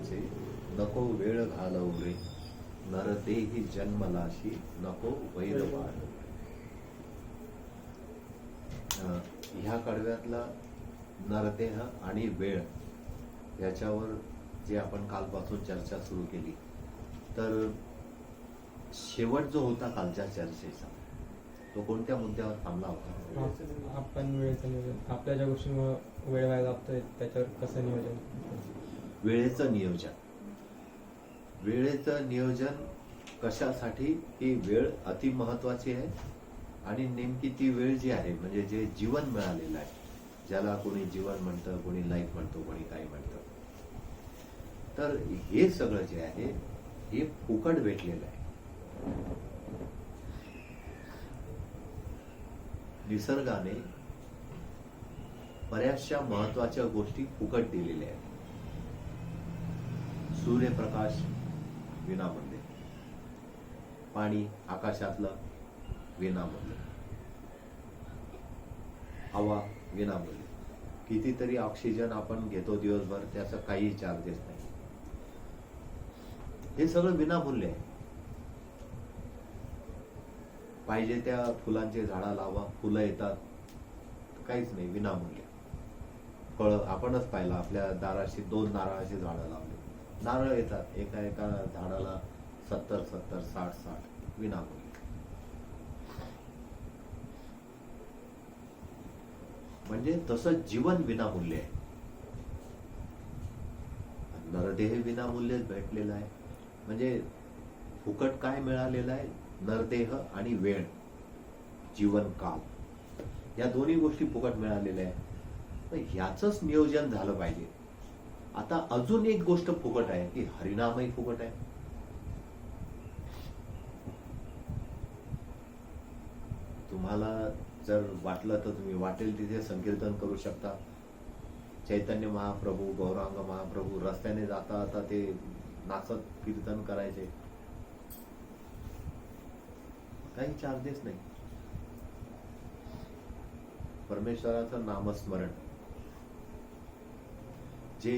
जन्माचे नको वेळ घालवू रे, नरदेही जन्मलाशी नको वैर वाढवू. ह्या कडव्यातला नरदेह आणि वेळ याच्यावर जे आपण कालपासून चर्चा सुरू केली, तर शेवट जो होता कालच्या चर्चेचा तो कोणत्या मुद्द्यावर थांबला होता? आपण वेळेचं नियोजन, आपल्या ज्या गोष्टींमुळे वेळ व्हायला लागतोय त्याच्यावर कसं नियोजन. वेळेचं नियोजन. वेळेचं नियोजन कशासाठी? ही वेळ अतिमहत्वाची आहे आणि नेमकी ती वेळ जी आहे म्हणजे जे जीवन मिळालेलं आहे, ज्याला कोणी जीवन म्हणतं, कोणी लाईफ म्हणतो, कोणी काही म्हणतं, तर हे सगळं जे आहे हे फुकट भेटलेलं आहे. निसर्गाने बऱ्याचशा महत्वाच्या गोष्टी फुकट दिलेल्या आहेत. सूर्यप्रकाश विनामूल्य, पाणी आकाशातलं विनामूल्य, हवा विनामूल्य, कितीतरी ऑक्सिजन आपण घेतो दिवसभर, त्याचा काही चार्जेस नाही. हे सगळं विनामूल्य आहे. पाहिजे त्या फुलांचे झाडं लावा, फुलं येतात, काहीच नाही, विनामूल्य. फळं आपणच पाहिलं, आपल्या दाराशी 2 नारळाची झाडं लावली, नारळ येतात, एका एका झाडाला 70, 60 विनामूल्य. म्हणजे तसं जीवन विनामूल्य आहे. नरदेह विनामूल्यच भेटलेला आहे. म्हणजे फुकट काय मिळालेलं आहे? नरदेह आणि वेळ, जीवन काल, या दोन्ही गोष्टी फुकट मिळालेल्या आहेत. तर ह्याचंच नियोजन झालं पाहिजे. आता अजून एक गोष्ट फुकट आहे की हरिनामही फुकट आहे. तुम्हाला जर वाटलं तर तुम्ही वाटेल तिथे संकीर्तन करू शकता. चैतन्य महाप्रभू, गौरांग महाप्रभू रस्त्याने जाता आता ते नाचत कीर्तन करायचे, काही चार्जेस नाही. परमेश्वराचं नामस्मरण जे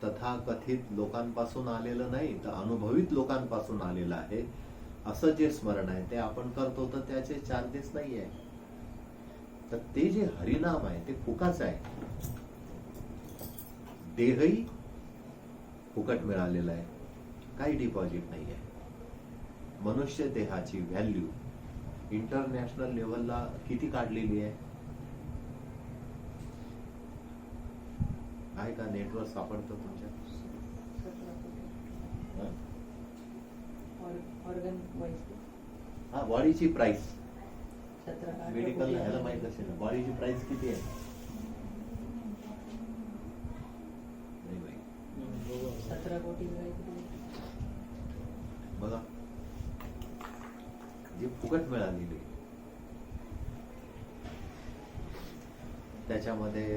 तथाकथित लोकांपासून आलेलं नाही तर अनुभवित लोकांपासून आलेलं आहे, असं जे स्मरण आहे ते आपण करतो, तर त्याचे चार्जेस नाही आहे. तर ते जे हरिनाम आहे ते फुकाचं आहे. देहही फुकट मिळालेला आहे, काही डिपॉझिट नाही आहे. मनुष्य देहाची व्हॅल्यू इंटरनॅशनल लेवलला किती काढलेली आहे का? नेटवर्क सापडतं तुमच्या? हा, बॉडीची प्राइस मेडिकल ह्याला माहित असेल ना, बॉडीची प्राइस किती आहे? नाही माहित. 17 कोटी बघा, जी फुकट मिळालेली, त्याच्यामध्ये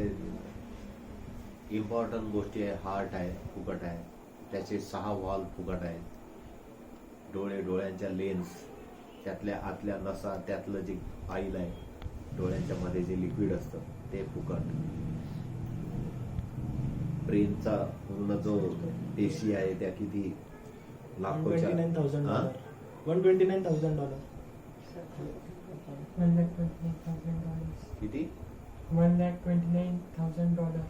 इम्पॉर्टंट गोष्टी आहे. हार्ट आहे, फुकट आहे, त्याचे 6 वॉल्व फुकट आहेत. डोळे, डोळ्यांच्या लेन्स, त्यातल्या आतल्या नसा, त्यातलं जे ऑइल आहे, डोळ्यांच्या मध्ये जे लिक्विड असतं ते फुकट. ब्रेनचा पूर्ण जो पेशी आहे त्या किती लाखोच्या, $129,000. किती? $129,000.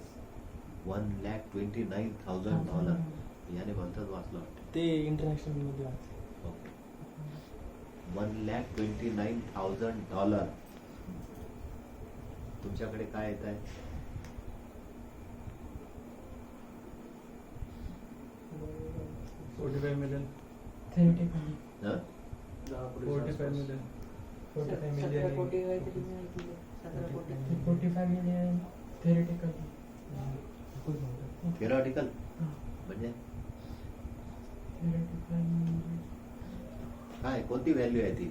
$129,000 याने भलतंच वाचलं वाटतं ते इंटरनॅशनल मध्ये ओके. $129,000. तुमच्याकडे काय येत आहे? $45 million. theoretically. हं? 45 million. 17 कोटी काहीतरी मिळाली. 17 कोटी. 45 million theoretically. थेरॉटिकल म्हणजे theoretically. काय, कोणती व्हॅल्यू आहे ती?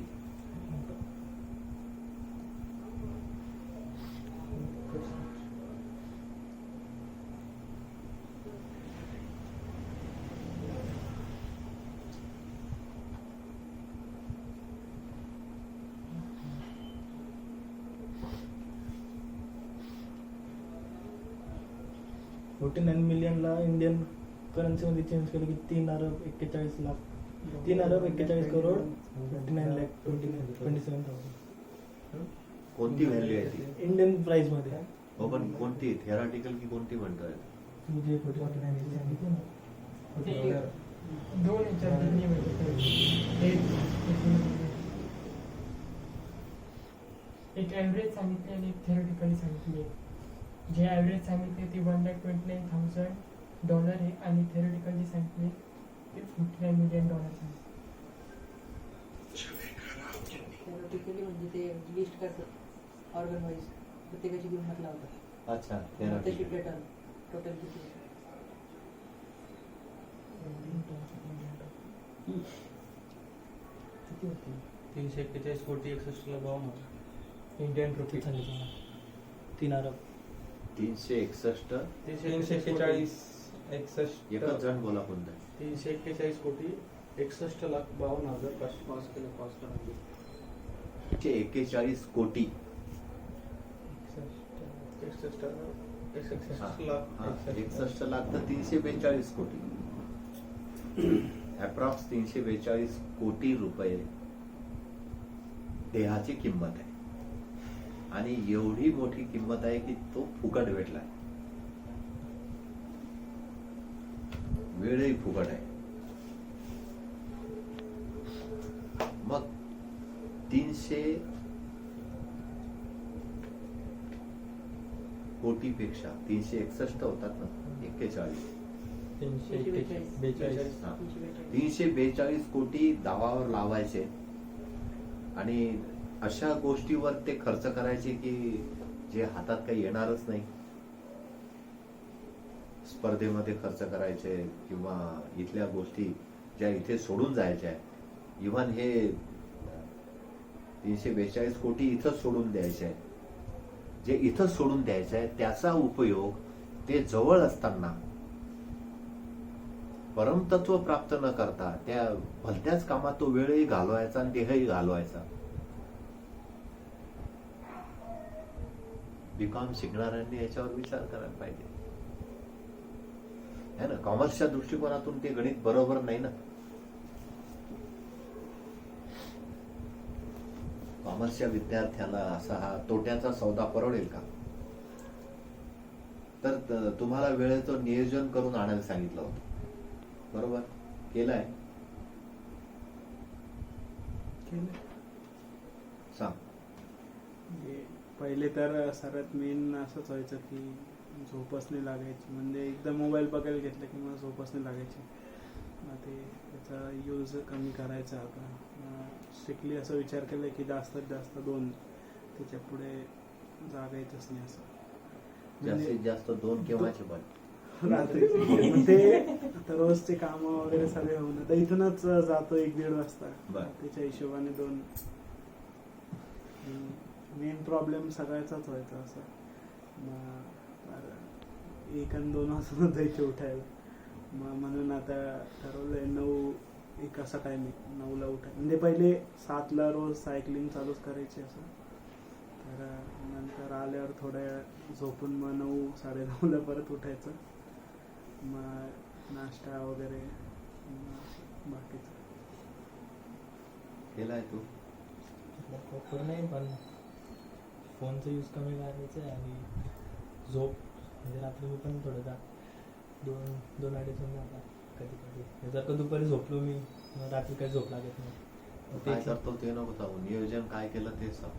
49 मिलियनला इंडियन करन्सीमध्ये चेंज केलं की 3,41,00,000 3,41,40,00,000 59,27,000 कोणती व्हॅल्यू आहे ती? इंडियन प्राइस मध्ये. हो पण कोणती थेराटिकल की कोणती म्हणतोय? म्हणजे 49 सांगितलं ना. ते दोन याच्यात दोन्ही मध्ये. एक ॲव्हरेज सांगितले आणि एक थेरोटिकली सांगितले. जे ॲव्हरेज सांगितले ते $1,29,000 आहे आणि थेरोटिकली सांगितले ते $49 million आहे. Theoretically म्हणजे ते लिस्ट करतात ऑर्गन वाईज प्रत्येकाची किंमत लावतात. अच्छा तशी थेराटिकल. रिटर्न टोटल किती आहे? किती होती? 341 कोटी 61 ला इंडियन रुपी. 3 अरब. 361. 341 61 एकच जण बोला कोणता? 341 कोटी 61,52,500 पास केलं पास करा. 341 कोटी. 61 हा, लाख. 61 लाख तर 342 कोटी. अप्रॉक्स 342 कोटी रुपये देहाची किंमत आहे आणि एवढी मोठी किंमत आहे की तो फुकट भेटलाय. वेळही फुकट आहे. मग 300 कोटीपेक्षा 361 होतात ना, 41. 342 हा. 342 कोटी दावावर लावायचे आणि अशा गोष्टीवर ते खर्च करायचे की जे हातात काही येणारच नाही. स्पर्धेमध्ये खर्च करायचे किंवा इथल्या गोष्टी ज्या इथे सोडून जायच्या इव्हन हे 342 कोटी इथंच सोडून द्यायचे आहे. जे इथं सोडून द्यायचं आहे त्याचा उपयोग ते जवळ असताना परमतत्व प्राप्त न करता त्या भलत्याच कामात तो वेळही घालवायचा आणि देहही घालवायचा. बीकॉम शिकणाऱ्यांनी याच्यावर विचार करायला पाहिजे है ना. कॉमर्सच्या दृष्टिकोनातून ते गणित बरोबर नाही ना. कॉमर्सच्या विद्यार्थ्याला असा हा तोट्याचा सौदा परवडेल का? तर तुम्हाला वेळेचं नियोजन करून आणायला सांगितलं होतं, बरोबर? केलंय? सांग. म्हणजे पहिले तर सर्वात मेन असंच व्हायचं की झोपच नाही लागायची. म्हणजे एकदा मोबाईल बघायला घेतलं की मला झोपच नाही लागायची. मग ते त्याचा यूज कमी करायचा आता. स्ट्रिक्टली असं विचार केला की जास्तीत जास्त 2, त्याच्या पुढे जागायचंच नाही असं. जास्तीत जास्त 2 केव्हाचे पण रात्री मग ते आता रोजचे काम वगैरे सगळे होऊन आता इथूनच जातो 1-1.5 वाजता. बरं. त्याच्या हिशोबाने 2. मेन प्रॉब्लेम सगळ्याचाच व्हायचा असं. मग 1 आणि 2 वाजता जायचे उठायला. मग म्हणून आता ठरवलंय 9-1 असा टायमिंग 9ला उठायला. म्हणजे पहिले 7ला रोज सायकलिंग चालूच करायची असं. तर नंतर आल्यावर थोड्या वेळ झोपून मग 9-9:30ला परत उठायचं. मग नाश्ता वगैरे मग बाकीचं केलाय तू? प्रॉपर नाही पण फोनचा यूज कमी करायचा आहे आणि झोप म्हणजे रात्री मी पण थोडं 2-2:30 जातात कधी कधी. जर का दुपारी झोपलो मी मग रात्री काही झोप लागत नाही. काय करतो ते नको सांगू. नियोजन काय केलं ते सांग.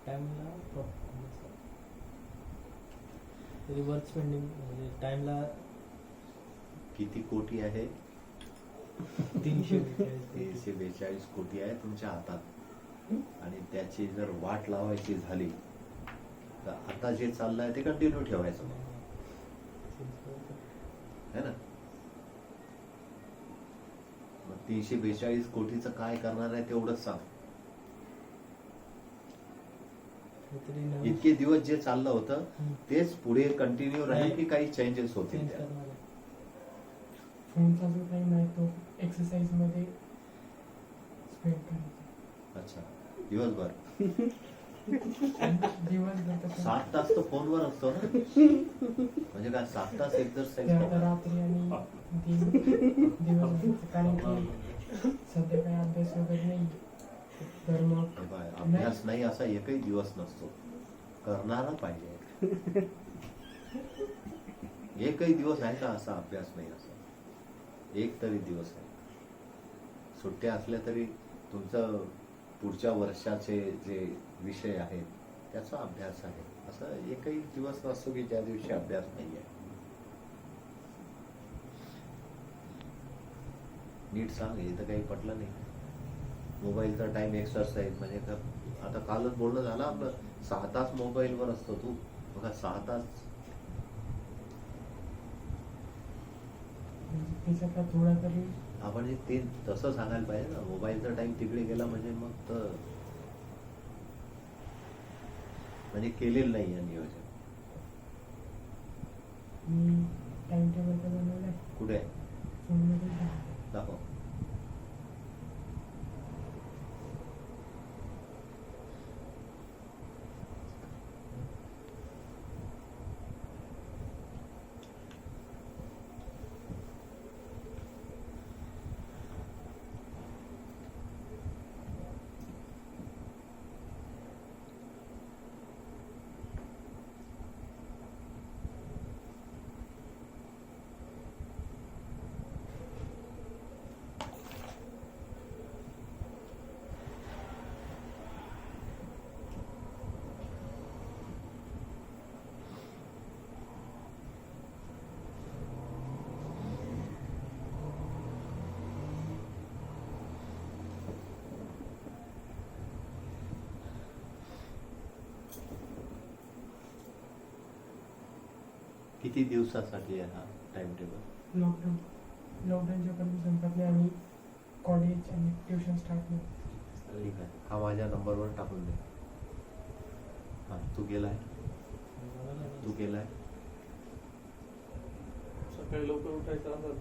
टाइमला रिवर्स स्पेंडिंग म्हणजे टाइमला किती कोटी आहे? 342 कोटी आहे तुमच्या हातात. आणि त्याची जर वाट लावायची झाली तर आता जे चाललंय ते कंटिन्यू ठेवायचं है ना. मग 342 कोटीचं काय करणार आहे तेवढंच सांग. इतके दिवस जे चाललं होतं तेच पुढे कंटिन्यू राहील की काही चेंजेस होतील त्या? फोनचा जो टाइम आहे तो एक्सरसाइज मध्ये स्पेंड करायचा. अच्छा, दिवसभर दिवसभर तसं 7 तास तर फोनवर असतो ना. म्हणजे काय 7 तास ते एक्झरसाईज आता रात्री आणि दिवसभर कारण की सध्या काही अभ्यास वगैरे नाही तर मग अभ्यास नाही असा एकही दिवस नसतो, करणारा पाहिजे. एकही दिवस आहे का असा अभ्यास नाही असा, एक तरी दिवस आहे. सुट्ट्या असल्या तरी तुमचं पुढच्या वर्षाचे जे विषय आहेत त्याचा अभ्यास आहे. असं एकही दिवस नसतो की ज्या दिवशी अभ्यास नाही आहे. नीट सांग, हे तर काही पटलं नाही. मोबाईलचा टाइम एक्सरसाइज म्हणजे आता कालच बोलणं झालं आपलं, 6 तास मोबाईलवर असतो तू. बघा 6 तास. त्याच्यातला थोडा तरी आपण ते तसं सांगायला पाहिजे ना, मोबाईलचा टाइम तिकडे गेला म्हणजे मग तर म्हणजे केलेलं नाही आहे नियोजन. मी टाइम टेबल तर बनवलाय कुठे फोनमध्ये दाखव. किती दिवसासाठी आहे हा टाइम टेबल? लॉकडाऊनच्या कधी संपत नाही आणि कॉलेज आणि ट्युशन स्टार्ट नाही. ठीक आहे, हा माझ्या नंबरवर टाकून दे. हा तू गेलाय, तू गेलाय. सकाळी लवकर उठायचं असं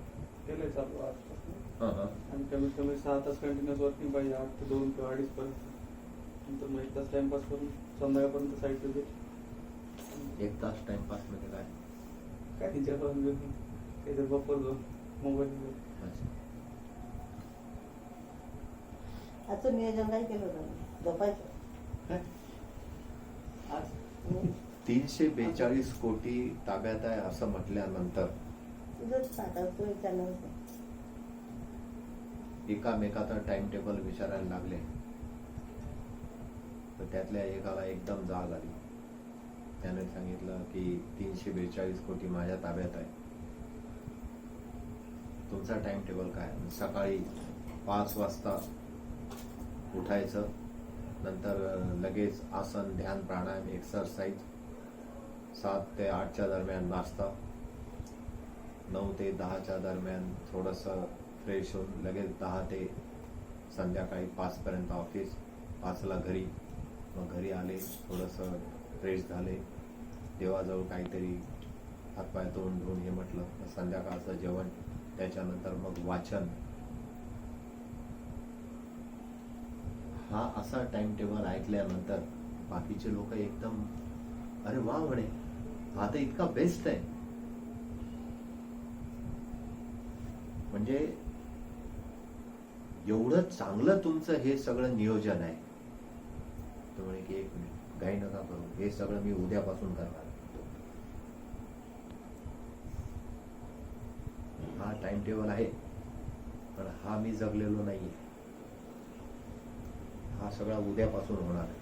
केलंय चालू आजपासून. हा. आणि कमीत कमी 6 तास कंटिन्युअस वर्किंग पाहिजे, 8 ते 2 किंवा 2:30 पर्यंत. नंतर मग 1 तास टाइमपास करून संध्याकाळपर्यंत साईड विजिट. 1 तास टाइमपास म्हणजे काय? काय जेवण बिवण, काहीतरी बफर झोन, मोबाईल. अच्छा. आजचं नियोजन काय केलं होतं? झोपायचं काय? आज 342 कोटी ताब्यात आहे असं म्हटल्यानंतर तुझंच आता तू विचारलं होतं. एकामेकाचा टाइम टेबल विचारायला लागले तर त्यातल्या एकाला एकदम जाग आली. त्याने सांगितलं की 342 कोटी माझ्या ताब्यात आहे, तुमचा टाइम टेबल काय? सकाळी 5 वाजता उठायचं, नंतर लगेच आसन, ध्यान, प्राणायाम, एक्सरसाइज, 7 ते 8च्या दरम्यान नाश्ता, 9 ते 10च्या दरम्यान थोडंसं फ्रेश होऊन लगेच 10 ते संध्याकाळी 5 पर्यंत ऑफिस, 5ला घरी. मग घरी आले, थोडंसं फ्रेश झाले, देवाजवळ काहीतरी हातपाय तोंड धुवून हे म्हटलं, संध्याकाळचं जेवण, त्याच्यानंतर मग वाचन. हा असा टाइम टेबल ऐकल्यानंतर बाकीचे लोक एकदम अरे वा म्हणे, हा तर इतका बेस्ट आहे. म्हणजे एवढं चांगलं तुमचं हे सगळं नियोजन आहे. तो म्हणे की 1 मिनिट घाई नका करू, हे सगळं मी उद्यापासून करणार. हा टाइम टेबल आहे पण हा मी जगलेलो नाहीये. हा सगळा उद्यापासून होणार आहे.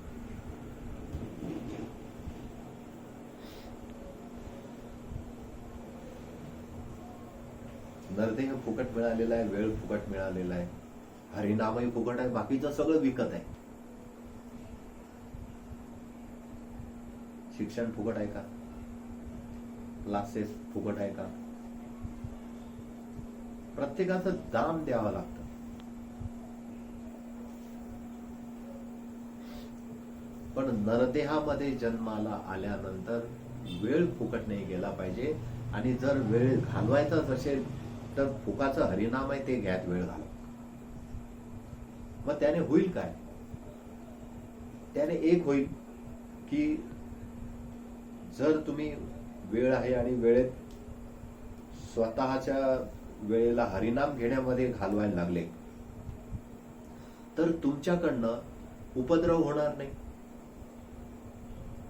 नरदेह फुकट मिळालेला आहे, वेळ फुकट मिळालेला आहे, हरिनामही फुकट आहे, बाकीचं सगळं विकत आहे. शिक्षण फुकट आहे का? क्लासेस फुकट आहे का? प्रत्येकाचं दाम द्यावं लागतं. पण नरदेहामध्ये जन्माला आल्यानंतर वेळ फुकट नाही गेला पाहिजे. आणि जर वेळ घालवायचाच असेल तर फुकाचं हरिनाम आहे ते घ्यात वेळ घालवा. मग त्याने होईल काय? त्याने एक होईल की जर तुम्ही वेळ आहे आणि वेळेत स्वतःच्या वेळेला हरिनाम घेण्यामध्ये घालवायला लागले तर तुमच्याकडनं उपद्रव होणार नाही,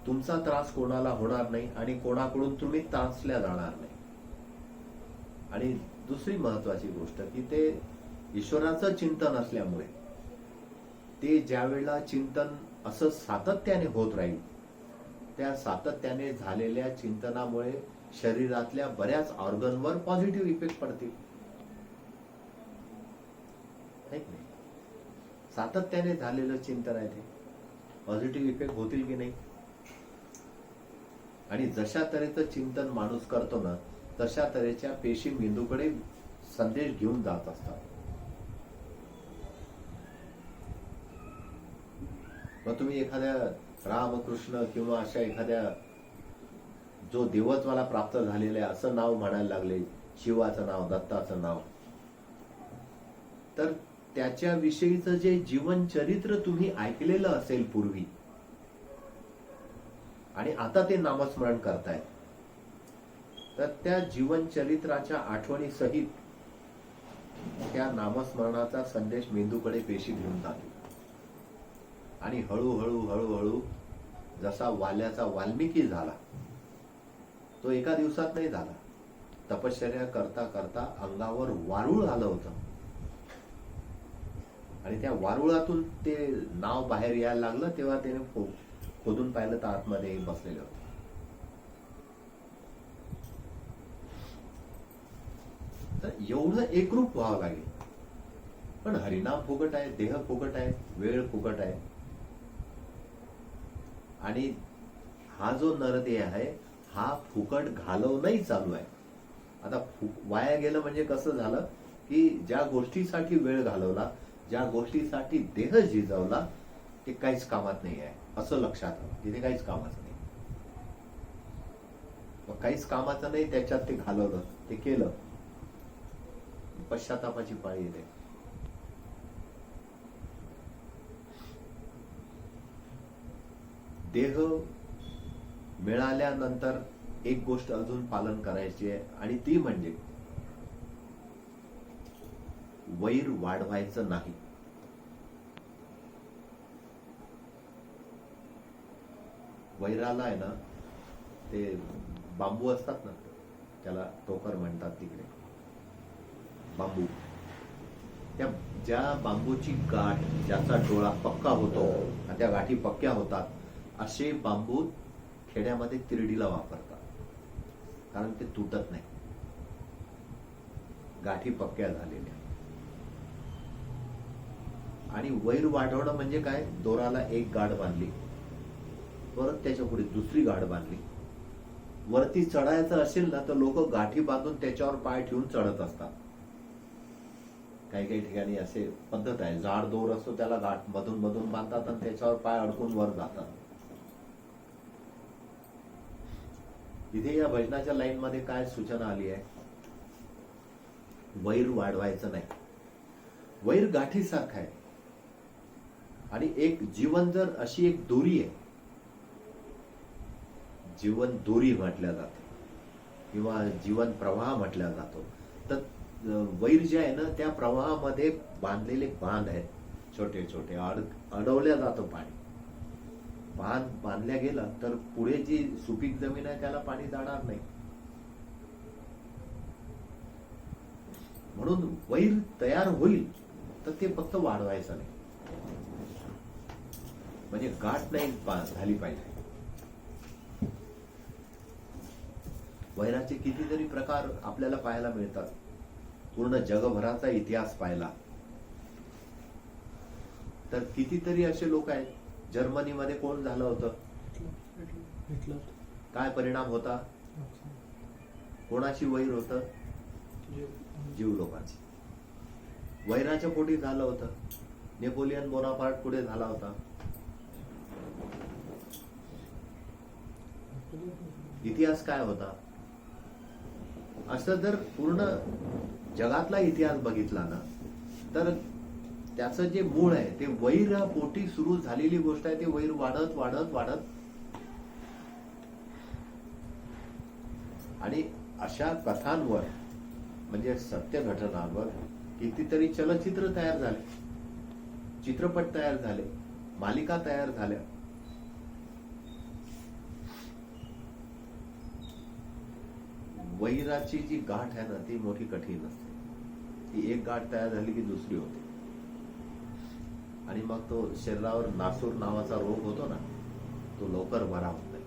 तुमचा त्रास कोणाला होणार नाही आणि कोणाकडून तुम्ही त्रासल्या जाणार नाही. आणि दुसरी महत्वाची गोष्ट की ते ईश्वराचं चिंतन असल्यामुळे ते ज्या वेळेला चिंतन असं सातत्याने होत राहील, त्या सातत्याने झालेल्या चिंतनामुळे शरीरातल्या बऱ्याच ऑर्गनवर पॉझिटिव्ह इफेक्ट पडतील. है की नाही? सातत्याने झालेलं चिंतन आहे ते पॉझिटिव्ह इफेक्ट होतील की नाही. आणि जशा तऱ्हेचं चिंतन माणूस करतो ना तशा तऱ्हेच्या पेशी मेंदूकडे संदेश घेऊन जात असतात. मग तुम्ही एखाद्या रामकृष्ण किंवा अशा एखाद्या जो देवत्वाला प्राप्त झालेला आहे असं नाव म्हणायला लागले, शिवाचं नाव, दत्ताचं नाव, तर त्याच्याविषयीचं जे जीवन चरित्र तुम्ही ऐकलेलं असेल पूर्वी आणि आता ते नामस्मरण करतायत, तर त्या जीवन चरित्राच्या आठवणी सहित त्या नामस्मरणाचा संदेश मेंदूकडे पेशी घेऊन जातो. आणि हळूहळू हळूहळू जसा वाल्याचा वाल्मिकी झाला, तो एका दिवसात नाही झाला. तपश्चर्या करता करता अंगावर वारुळ आलं होतं आणि त्या वारुळातून ते नाव बाहेर यायला लागलं तेव्हा त्याने खोदून पाहिलं तर आतमध्ये बसलेलं होतं. तर एवढं एकरूप व्हावं लागेल. पण हरिनाम फुकट आहे, देह फुकट आहे, वेळ फुकट आहे. आणि हा जो नरदेह आहे हा फुकट घालवणंही चालू आहे. आता वाया गेलं म्हणजे कसं झालं की ज्या गोष्टीसाठी वेळ घालवला, ज्या गोष्टीसाठी देह झिजवला, ते काहीच कामात नाही आहे असं लक्षात आलं. तिथे काहीच कामाचं नाही. मग काहीच कामाचं नाही त्याच्यात ते घालवलं, ते केलं, पश्चातापाची पाळी येते. देह मिळाल्यानंतर एक गोष्ट अजून पालन करायची आहे आणि ती म्हणजे वैर वाढवायचं नाही. वैराला आहे ना ते बांबू असतात ना, त्याला टोकर म्हणतात तिकडे, बांबू. त्या ज्या बांबूची गाठ, ज्याचा डोळा पक्का होतो आणि त्या गाठी पक्क्या होतात, असे बांबू खेड्यामध्ये तिरडीला वापरतात, कारण ते तुटत नाही, गाठी पक्क्या झालेल्या. आणि वैर वाढवणं म्हणजे काय, दोराला एक गाठ बांधली, परत त्याच्या पुढे दुसरी गाठ बांधली. वरती चढायचं असेल ना तर लोक गाठी बांधून त्याच्यावर पाय ठेवून चढत असतात. काही काही ठिकाणी असे पद्धत आहे, जाड दोर असतो त्याला गाठ मधून मधून बांधतात आणि त्याच्यावर पाय अडकून वर जातात. इथे या भजनाच्या लाईन मध्ये काय सूचना आली आहे, वैर वाढवायचं नाही. वैर गाठीसारखं आहे आणि एक जीवन जर अशी एक दोरी आहे, जीवन दोरी म्हटल्या जाते किंवा जीवन प्रवाह म्हटला जातो, तर वैर जे आहे ना त्या प्रवाहामध्ये बांधलेले बांध आहेत, छोटे छोटे, अडवल्या जातं पाणी. बांध बांधल्या गेला तर पुढे जी सुपीक जमीन आहे त्याला पाणी जाणार नाही. म्हणून वैर तयार होईल तर ते फक्त वाढवायचं नाही, म्हणजे गाठ नाही झाली पाहिजे. वैराचे कितीतरी प्रकार आपल्याला पाहायला मिळतात. पूर्ण जगभराचा इतिहास पाहिला तर कितीतरी असे लोक आहेत. जर्मनीमध्ये कोण झालं होतं, हिटलर. काय परिणाम होता, कोणाची वैर होतं, जीव लोकांची. वैराच्या पोटी झालं होतं. नेपोलियन बोनापार्ट पुढे झाला होता. इतिहास काय होता. असं जर पूर्ण जगातला इतिहास बघितला ना तर त्याचं जे मूळ आहे ते वैर पोटी सुरू झालेली गोष्ट आहे. ते वैर वाढत वाढत वाढत आणि अशा कथांवर म्हणजे सत्य घटनांवर कितीतरी चलचित्र तयार झाले, चित्रपट तयार झाले, मालिका तयार झाल्या. वैराची जी गाठ आहे ना ती मोठी कठीण असते. ती एक गाठ तयार झाली की दुसरी होते आणि मग तो शरीरावर नासूर नावाचा रोग होतो ना, तो लवकर बरा होत नाही.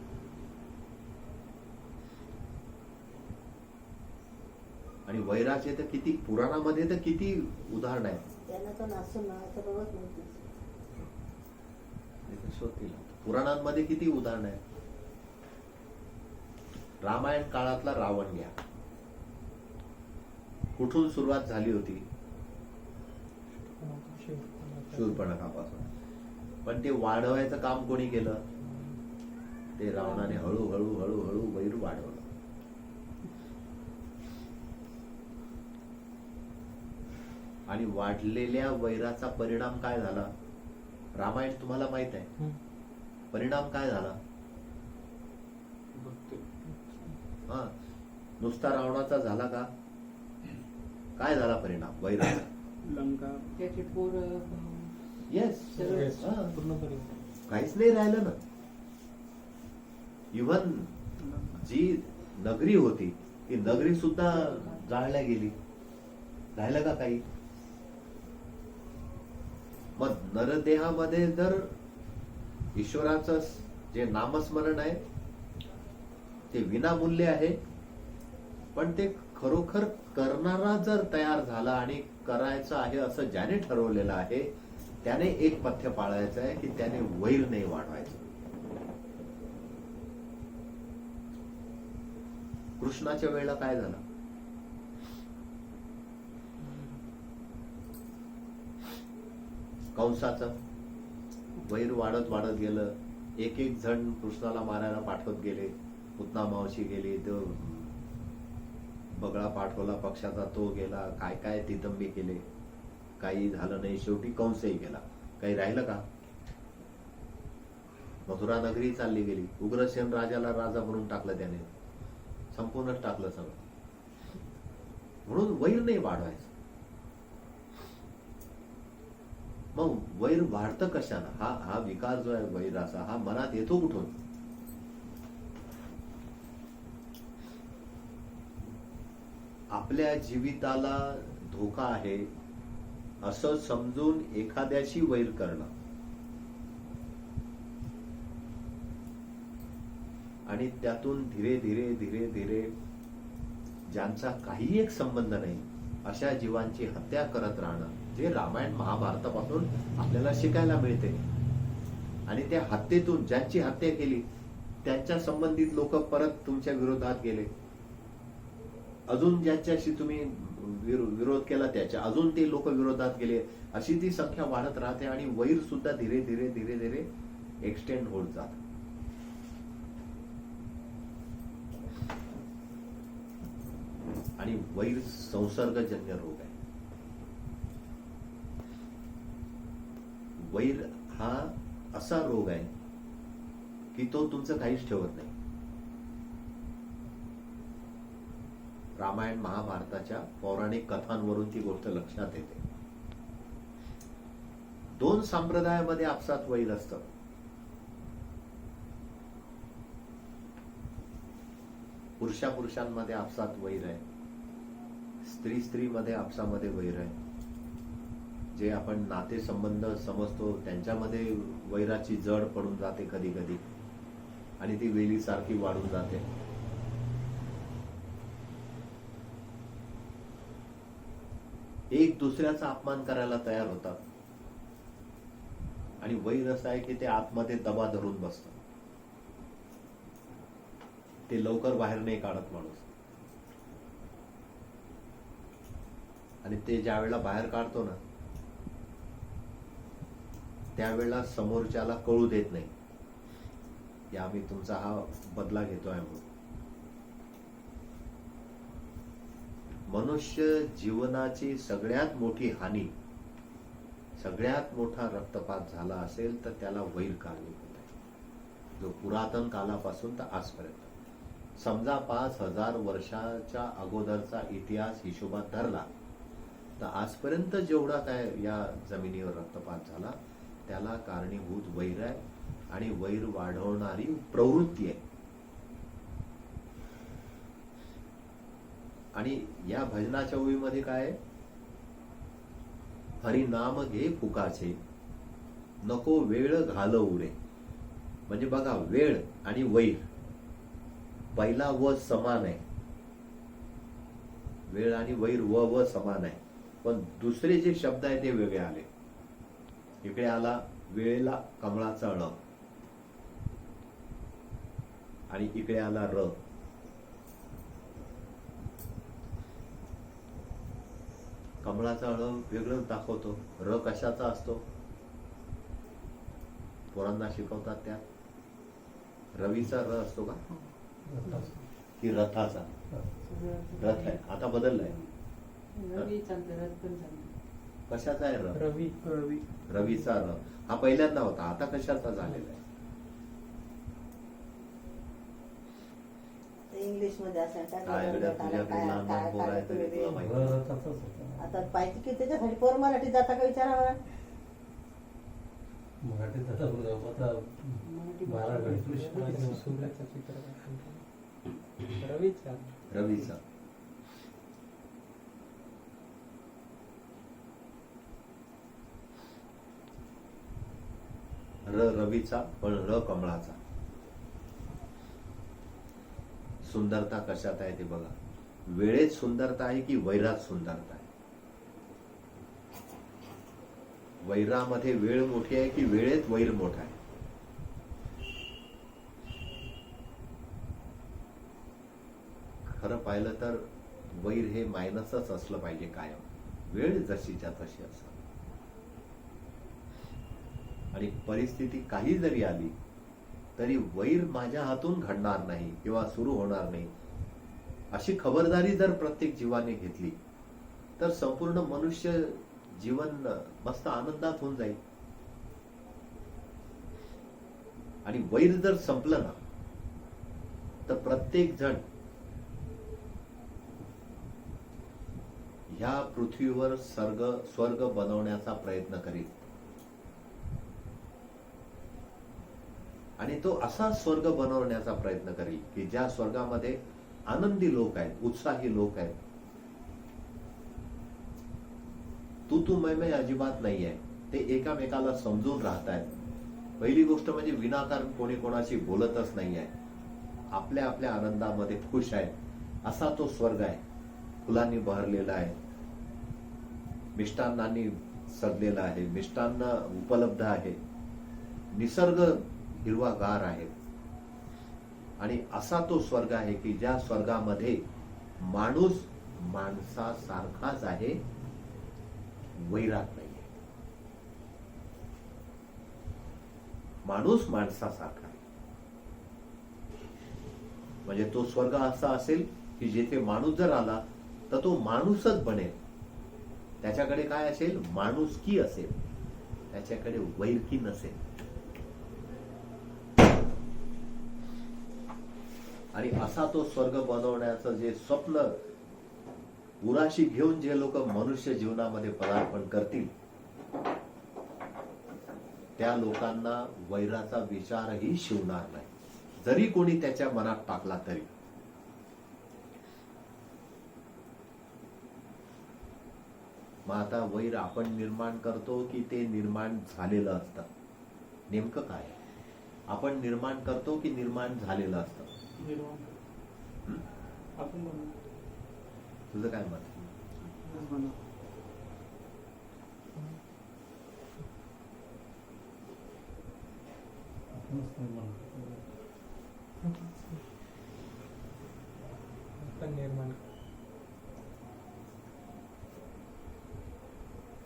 आणि वैराचे तर किती पुराणामध्ये तर किती उदाहरण आहेत. त्यांना तो नासून नावाचा रोगच नव्हती. शोधतील पुराणांमध्ये किती उदाहरण आहेत. रामायण काळातला रावण घ्या, कुठून सुरुवात झाली होती? शूर्पणखापासून. पण ते वाढवायचं काम कोणी केलं? ते रावणाने हळूहळू हळूहळू वैर वाढवलं. आणि वाढलेल्या वैराचा परिणाम काय झाला? रामायण तुम्हाला माहित आहे. परिणाम काय झाला? हा, नुसता रावणाचा झाला का? काय झाला परिणाम वैराचा? लंका त्याचे पोर येस, पूर्ण परिवार. काहीच नाही राहिलं ना. इव्हन जी नगरी होती ती नगरी सुद्धा जाळल्या गेली. राहिलं का काही? मग नरदेहामध्ये जर ईश्वराचं जे नामस्मरण आहे ते विनामूल्य आहे, पण ते खरोखर करणारा जर तयार झाला आणि करायचं आहे असं ज्याने ठरवलेलं आहे त्याने एक पथ्य पाळायचं आहे की त्याने वैर नाही वाढवायचं. कृष्णाच्या वेळेला काय झालं? कंसाचं वैर वाढत वाढत गेलं. एक एक जण कृष्णाला मारायला पाठवत गेले. पुतना मावशी गेली, तो बगळा पाठवला पक्षाचा, तो गेला, काय काय तितंबी केले, काही झालं नाही. शेवटी कंसही गेला. काही राहिलं का? मथुरा नगरी चालली गेली. उग्रसेन राजाला राजा म्हणून टाकलं त्याने, संपूर्णच टाकलं सगळं. म्हणून वैर नाही वाढवायचं. मग वैर वाढतं कशानं? हा विकार जो आहे वैराचा, हा मनात येतो कुठून? आपल्या जीविताला धोका आहे असं समजून एखाद्याशी वैर करणं आणि त्यातून धीरे धीरे धीरे धीरे ज्यांचा काही एक संबंध नाही अशा जीवांची हत्या करत राहणं, जे रामायण महाभारतापासून आपल्याला शिकायला मिळते. आणि त्या हत्येतून ज्यांची हत्या केली त्यांच्या संबंधित लोक परत तुमच्या विरोधात गेले. अजून ज्याच्याशी तुम्ही विरोध केला त्याच्या अजून ते लोक विरोधात गेले. अशी ती संख्या वाढत राहते आणि वैर सुद्धा धीरे धीरे धीरे धीरे एक्सटेंड होत जात. आणि वैर संसर्गजन्य रोग आहे. वैर हा असा रोग आहे की तो तुमचं काहीच ठेवत नाही. रामायण महाभारताच्या पौराणिक कथांवरून ती गोष्ट लक्षात येते. दोन संप्रदायामध्ये आपसात वैर असतं. पुरुषांमध्ये आपसात वैर आहे, स्त्रीमध्ये आपसामध्ये वैर आहे. जे आपण नातेसंबंध समजतो त्यांच्यामध्ये वैराची जड पडून जाते कधी कधी आणि ती वेलीसारखी वाढून जाते. एक दुसऱ्याचा अपमान करायला तयार होतात आणि वैर असं आहे की ते आतमध्ये दबा धरून बसतं. ते लवकर बाहेर नाही काढत माणूस. आणि ते ज्या वेळेला बाहेर काढतो ना त्यावेळेला समोरच्याला कळू देत नाही की आम्ही तुमचा हा बदला घेतोय म्हणून. मनुष्य जीवनाची सगळ्यात मोठी हानी, सगळ्यात मोठा रक्तपात झाला असेल तर त्याला वैर कारणीभूत आहे, जो पुरातन कालापासून तर आजपर्यंत. समजा 5,000 वर्षाच्या अगोदरचा इतिहास हिशोबात धरला तर आजपर्यंत जेवढा काय या जमिनीवर रक्तपात झाला त्याला कारणीभूत वैर आहे आणि वैर वाढवणारी प्रवृत्ती आहे. आणि या भजनाच्या ओळीमध्ये काय आहे? हरी नाम घे फुकाचे नको वेळ घालवू रे. म्हणजे बघा, वेळ आणि वैर पहिला व समान आहे. वेळ आणि वैर व समान आहे, पण दुसरे जे शब्द आहेत ते वेगळे आले. इकडे आला वेळेला कमळाचा ळ आणि इकडे आला र. कमळाचा ळ वेगळं दाखवतो. र कशाचा असतो? पोरांना शिकवतात त्यात रवीचा र असतो का की रथाचा? रथ आहे, आता बदललाय. रवी चालतं, रथ पण चालतं. कशाचा आहे र? रवी. रवी. रवीचा र हा पहिल्यांदा होता, आता कशाचा झालेला आहे? इंग्लिश मध्ये असं काय काय गड्या, तुझ्याकडे लहान लहान पोरं आहेत तरी तुला माहिती नाही. आता पाहिजे की त्याच्यासाठी पोर मराठी जाता का विचारा मला. मराठीत आता मराठी सूर्याचं चित्र रवीचा. रवीचा. र रवीचा पण र कमळाचा. सुंदरता कशात आहे ते बघा. वेळेत सुंदरता आहे की वैरात सुंदरता आहे? वैरामध्ये वेळ मोठी आहे की वेळेत वैर मोठा आहे? खरं पाहिलं तर वैर हे मायनसच असलं पाहिजे कायम. वेळ जशीच्या तशी असं. आणि परिस्थिती काही जरी आली तरी वैर माझ्या हातून घडणार नाही किंवा सुरू होणार नाही अशी खबरदारी जर प्रत्येक जीवाने घेतली तर संपूर्ण मनुष्य जीवन मस्त आनंदात होऊन जाईल. आणि वैर जर संपलं ना तर प्रत्येक जण ह्या पृथ्वीवर स्वर्ग बनवण्याचा प्रयत्न करीत. आणि तो असा स्वर्ग बनवण्याचा प्रयत्न करील की ज्या स्वर्गामध्ये आनंदी लोक आहेत, उत्साही लोक आहेत. तू मैं अजिबात नाही आहे. ते एकामेकाला समजून राहत आहेत. पहिली गोष्ट म्हणजे विनाकारण कोणी कोणाशी बोलतच नाही आहे. आपल्या आपल्या आनंदामध्ये खुश आहे. असा तो स्वर्ग आहे. फुलांनी बहरलेला आहे, मिष्टान्नांनी सजलेला आहे, मिष्टान्न उपलब्ध आहे, निसर्ग हिरवागार आहे. आणि असा तो स्वर्ग आहे की ज्या स्वर्गामध्ये माणूस माणसासारखाच आहे, वैरात नाहीये. माणूस माणसासारखा आहे. म्हणजे तो स्वर्ग असा असेल की जेथे माणूस जर आला तर तो माणूसच बनेल. त्याच्याकडे काय असेल? माणुसकी असेल, त्याच्याकडे वैरकी नसेल. आणि असा तो स्वर्ग बनवण्याचं जे स्वप्न उराशी घेऊन जे लोक मनुष्य जीवनामध्ये पदार्पण करतील त्या लोकांना वैराचा विचारही शिवणार नाही, जरी कोणी त्याच्या मनात टाकला तरी. मग आता वैर आपण निर्माण करतो की ते निर्माण झालेलं असतं? नेमकं काय? आपण निर्माण करतो की निर्माण झालेलं असतं? निर्माण आपण बनवू. तुझं काय मत? बनवू. आपण निर्माण.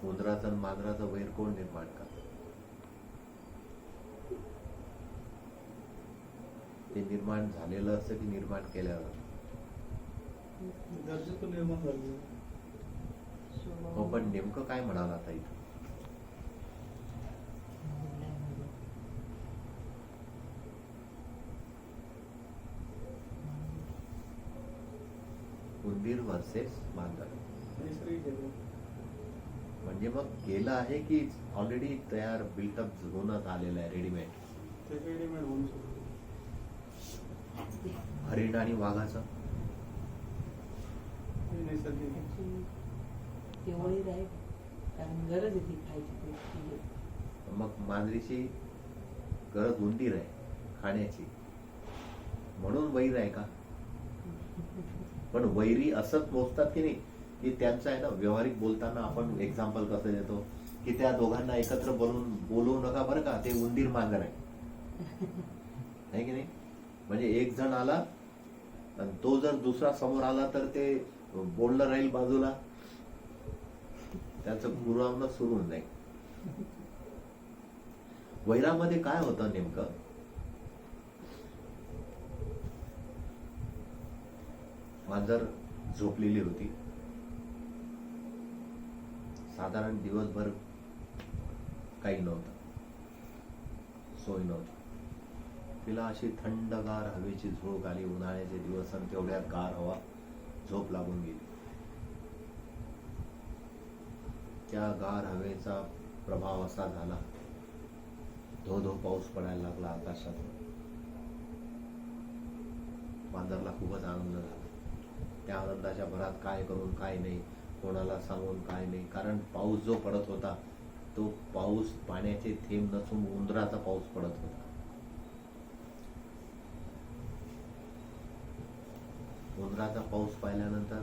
उंदराचं आणि मांजराचं वैर कोण निर्माण करतं? ते निर्माण झालेलं असतं की निर्माण केल्यावर? गरजेचं निर्माण झालं. हो, पण नेमकं काय म्हणाल आता इथं? उंदीर वर्सेस मांजर. नैसर्गिक आहे. म्हणजे मग केलं आहे की ऑलरेडी तयार बिल्टअप होऊनच आलेलं आहे रेडीमेड. ते रेडीमेड होऊन सुरू. हरिण आणि वाघाचं ते नैसर्गिक आहे. Actually, ते वैर आहे कारण गरज आहे ती खायची ती. मग मांजरीची गरज उंदीर आहे खाण्याची म्हणून वैर आहे का? पण वैरी असंच मोजतात की नाही की त्यांचं आहे ना व्यावहारिक बोलताना आपण एक्झाम्पल कसं देतो की त्या दोघांना एकत्र बोलवू नका बरं का, ते उंदीर मांजर आहे की नाही. म्हणजे एक जण आला आणि तो जर दुसरा समोर आला तर ते बोलणं राहील बाजूला, त्याचं पुरावणं सुरू होऊन जाईल. वैरामध्ये काय होतं नेमकं? मांजर झोपलेली होती. साधारण दिवसभर काही नव्हतं, सोय नव्हती. तिला अशी थंडगार हवेची झोप आली. उन्हाळ्याचे दिवस आणि तेवढ्यात गार हवा, झोप लागून गेली. त्या गार हवेचा प्रभाव असा झाला, धो धो पाऊस पडायला लागला आकाशात. मांजरला खूपच आनंद झाला. त्या आनंदाच्या भरात काय करून काय नाही, कोणाला सांगून काय नाही. कारण पाऊस जो पडत होता तो पाऊस पाण्याचे थेंब नसून उंदराचा पाऊस पडत होता. उंदराचा पाऊस पाहिल्यानंतर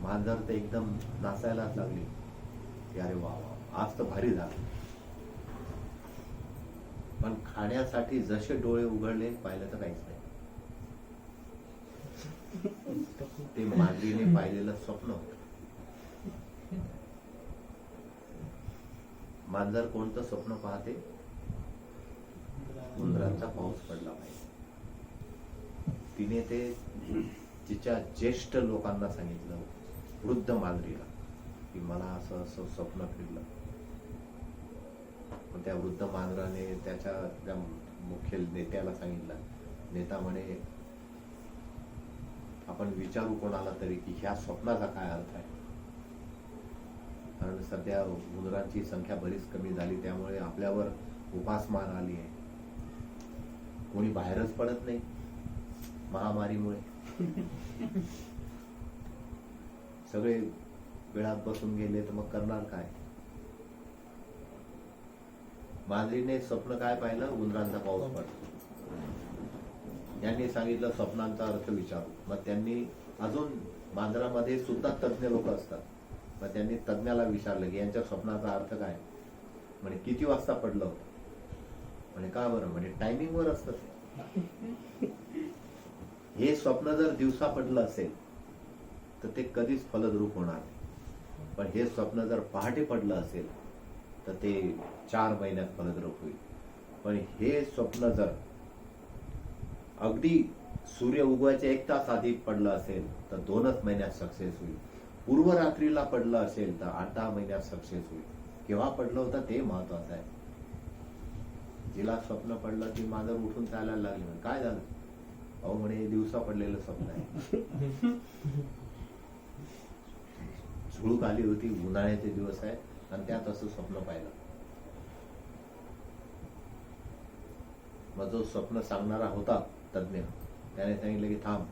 मांजर तर एकदम नाचायलाच लागली की अरे वा वा, आज तर भारी झालं. पण खाण्यासाठी जसे डोळे उघडले पाहिलं तर काहीच नाही. ते मांजरीने पाहिलेलं स्वप्न होतं. मांजर कोणतं स्वप्न पाहते? उंदराचा पाऊस पडला पाहिजे. तिने ते तिच्या ज्येष्ठ लोकांना सांगितलं, वृद्ध मांजरीला, की मला असं असं स्वप्न फिरलं. मग त्या वृद्ध मांजराने त्याच्या त्या मुख्य नेत्याला सांगितलं. नेता म्हणे, आपण विचारू कोणाला तरी की ह्या स्वप्नाचा काय अर्थ आहे. कारण सध्या उंदरांची संख्या बरीच कमी झाली, त्यामुळे आपल्यावर उपासमार आली आहे. कोणी बाहेरच पडत नाही महामारीमुळे. सगळे बिळात बसून गेले तर मग करणार काय? मांजरीने स्वप्न काय पाहिलं? उंदरांचा पाऊस पडतो. यांनी सांगितलं स्वप्नांचा अर्थ विचारू. मग त्यांनी अजून मांजरामध्ये सुद्धा तज्ञ लोक असतात. मग त्यांनी तज्ञाला विचारलं की यांच्या स्वप्नाचा अर्थ काय? म्हणे किती वाजता पडलं होतं? म्हणे का बरं? म्हणे टायमिंगवर असतं ते. हे स्वप्न जर दिवसा पडलं असेल तर ते कधीच फलद्रूप होणार नाही. पण हे स्वप्न जर पहाटे पडलं असेल तर ते 4 महिन्यात फलद्रूप होईल. पण हे स्वप्न जर अगदी सूर्य उगवायच्या 1 तास आधी पडलं असेल तर 2च महिन्यात सक्सेस होईल. पूर्व रात्रीला पडलं असेल तर 8-10 महिन्यात सक्सेस होईल. केव्हा पडलं होतं ते महत्वाचं आहे. जिला स्वप्न पडलं ती मांजर उठून चालायला लागली. काय झालं? अहो म्हणे दिवसा पडलेलं स्वप्न आहे. झुळूक आली होती, उन्हाळ्याचे दिवस आहे आणि त्यात असं स्वप्न पाहिलं. मग जो स्वप्न सांगणारा होता तज्ञ, त्याने सांगितलं की थांब,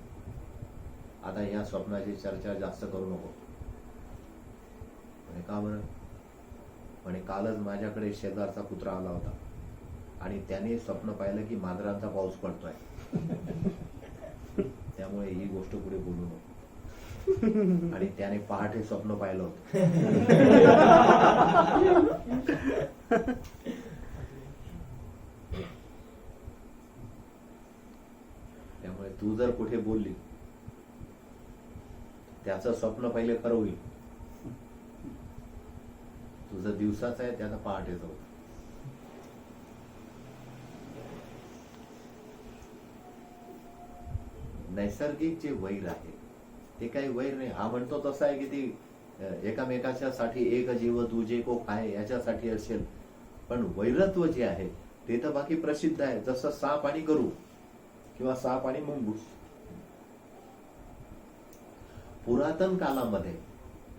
आता या स्वप्नाची चर्चा जास्त करू नको. म्हणे का बरं? म्हणे कालच माझ्याकडे शेजारचा कुत्रा आला होता आणि त्याने स्वप्न पाहिलं की मांजरांचा पाऊस पडतोय. त्यामुळे ही गोष्ट पुढे बोलू नको. आणि त्याने पहाटे स्वप्न पाहिलं होतं. त्यामुळे तू जर कुठे बोलली त्याचं स्वप्न पहिले खरं होईल. तुझं दिवसाचं आहे, त्याचा पहाटेचं होतं. नैसर्गिक जे वैर आहे ते काही वैर नाही. हा म्हणतो तसं आहे की ती एकामेकाच्या साठी एक जीव तुझे को खाय याच्यासाठी असेल. पण वैरत्व जे आहे ते तर बाकी प्रसिद्ध आहे. जसं साप आणि गरुड किंवा साप आणि मुंगूस. पुरातन कालामध्ये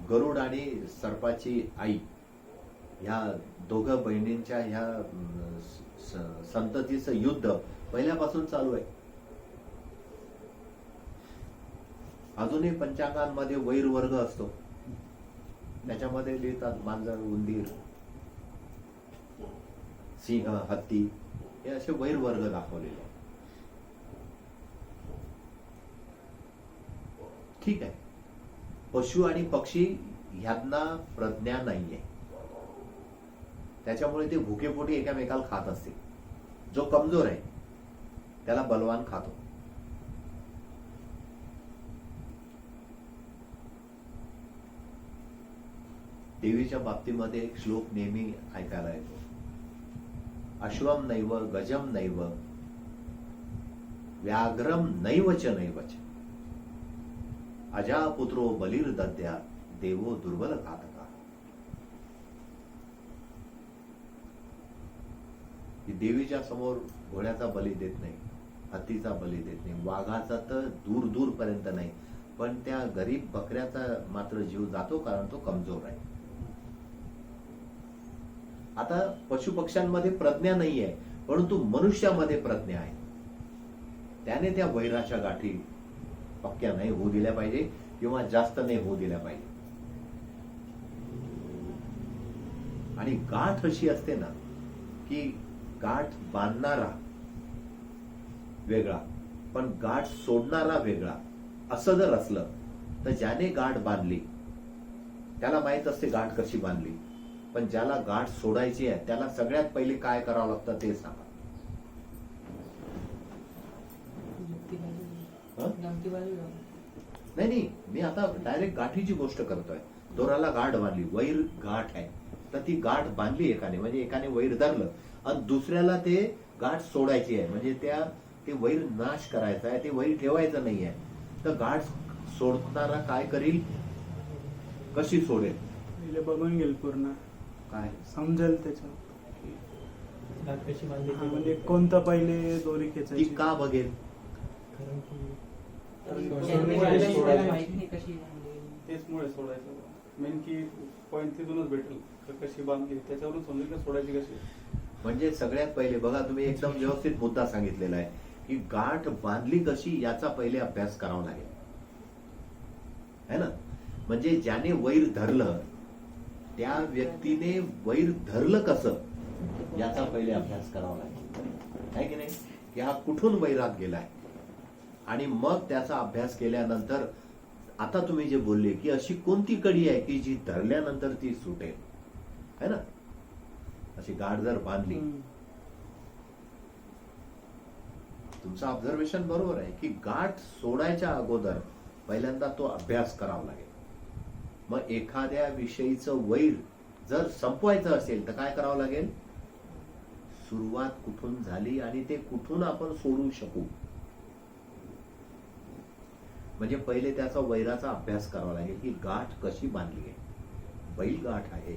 गरुड आणि सर्पाची आई ह्या दोघं बहिणींच्या ह्या संततीचं युद्ध पहिल्यापासून चालू आहे. अजूनही पंचांगांमध्ये वैर वर्ग असतो, त्याच्यामध्ये लिहितात मांजर, उंदीर, सिंह, हत्ती हे असे वैर वर्ग दाखवलेले आहेत. ठीक आहे, पशु आणि पक्षी ह्यांना प्रज्ञा नाहीये, त्याच्यामुळे ते भुकेपोटी एकामेकाला खात असतील. जो कमजोर आहे त्याला बलवान खातो. देवीच्या बाबतीमध्ये एक श्लोक नेहमी ऐकायला येतो, अश्वम नैव गजम नैव व्याघ्रम नैवच नैवच अजापुत्रो बलिर्दद्या देवो दुर्बल घातका. देवीच्या समोर घोड्याचा बली देत नाही, हत्तीचा बली देत नाही, वाघाचा तर दूर दूर पर्यंत नाही, पण त्या गरीब बकऱ्याचा मात्र जीव जातो, कारण तो कमजोर आहे. आता पशुपक्ष्यांमध्ये प्रज्ञा नाही आहे, परंतु मनुष्यामध्ये प्रज्ञा आहे. त्याने त्या वैराच्या गाठी पक्क्या नाही होऊ दिल्या पाहिजे किंवा जास्त नाही होऊ दिल्या पाहिजे. आणि गाठ अशी असते ना की गाठ बांधणारा वेगळा पण गाठ सोडणारा वेगळा, असं जर असलं तर ज्याने गाठ बांधली त्याला माहित असते गाठ कशी बांधली, पण ज्याला गाठ सोडायची आहे त्याला सगळ्यात पहिले काय करावं लागतं ते सांगा. नाही, मी आता डायरेक्ट गाठीची गोष्ट करतोय. दोराला गाठ बांधली, वैर गाठ आहे, तर ती गाठ बांधली एकाने, म्हणजे एकाने वैर धरलं आणि दुसऱ्याला ते गाठ सोडायची आहे, म्हणजे ते वैर नाश करायचा आहे, ते वैर ठेवायचं नाही आहे. तर गाठ सोडणारा काय करील, कशी सोडेल, बघून घेईल पूर्ण, काय समजेल त्याच्या गाठ कशी बांधली ती म्हणजे बघेल. कोणतं पहिले दोरी ती खेचायची. का बघेल, कारण की माहिती नाही कशी तेच मुळे सोडायचं मेन की पॉईंट तिथूनच भेटेल तर कशी बांधली, त्याच्यावरून समजेल का सोडायची कशी. म्हणजे सगळ्यात पहिले बघा, तुम्ही एकदम व्यवस्थित मुद्दा सांगितलेला आहे की गाठ बांधली कशी याचा पहिले अभ्यास करावा लागेल, है ना. म्हणजे ज्याने वैर धरलं त्या व्यक्तीने वैर धरलं कसं याचा पहिले अभ्यास करावा लागेल, आहे की नाही, की हा कुठून वैरात गेलाय. आणि मग त्याचा अभ्यास केल्यानंतर आता तुम्ही जे बोलले की अशी कोणती कडी आहे की जी धरल्यानंतर ती सुटेल, है ना. अशी गाठ जर बांधली, तुमचं ऑब्झर्वेशन बरोबर आहे की गाठ सोडायच्या अगोदर पहिल्यांदा तो अभ्यास करावा लागेल. मग एखाद्या विषयीचं वैर जर संपवायचं असेल तर काय करावं लागेल, सुरुवात कुठून झाली आणि ते कुठून आपण सोडू शकू, म्हणजे पहिले त्याचा वैराचा अभ्यास करावा लागेल की गाठ कशी बांधली आहे, बैल गाठ आहे,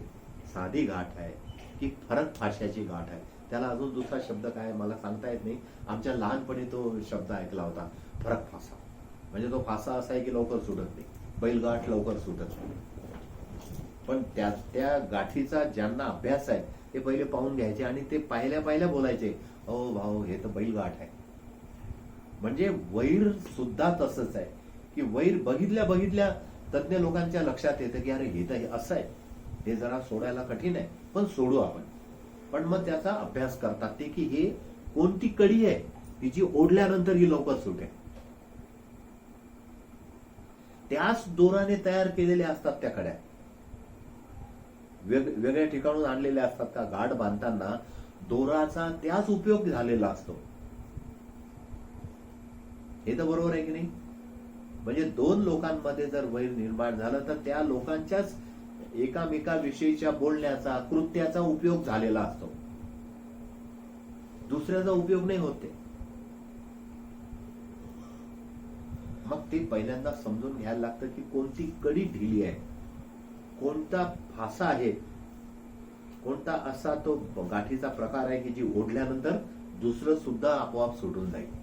साधी गाठ आहे की फरक फाश्याची गाठ आहे. त्याला अजून दुसरा शब्द काय मला सांगता येत नाही. आमच्या लहानपणी तो शब्द ऐकला होता, फरक फासा. म्हणजे तो फासा असा आहे की लवकर सुटत नाही, बैलगाठ लवकर सुटत नाही. पण त्या गाठीचा ज्यांना अभ्यास आहे ते पहिले पाहून घ्यायचे आणि ते पाहिल्या बोलायचे, ओ भाऊ हे तर बैलगाठ आहे. म्हणजे वैर सुद्धा तसंच आहे की वैर बघितल्या तज्ञ लोकांच्या लक्षात येतं की अरे हे तर असं आहे, हे जरा सोडायला कठीण आहे पण सोडू आपण. पण मग त्याचा अभ्यास करतात ते की हे कोणती कडी आहे की जी ओढल्यानंतर ही लवकर सुटेल. त्याच दोराने तयार केलेल्या असतात त्या कड्या, वेगवेगळ्या ठिकाणून आणलेल्या असतात. का गाठ बांधताना दोराचा त्याच उपयोग झालेला असतो. हे तर बरोबर आहे की नाही. म्हणजे दोन लोकांमध्ये जर वैर निर्माण झालं तर त्या लोकांच्याच एकामेकाविषयीच्या बोलण्याचा कृत्याचा उपयोग झालेला असतो, दुसऱ्याचा उपयोग नाही होते. मग ते पहिल्यांदा समजून घ्यायला लागतं की कोणती कडी ढिली आहे, कोणता फासा आहे, कोणता असा तो गाठीचा प्रकार आहे की जी ओढल्यानंतर दुसरं सुद्धा आपोआप सुटून जाईल.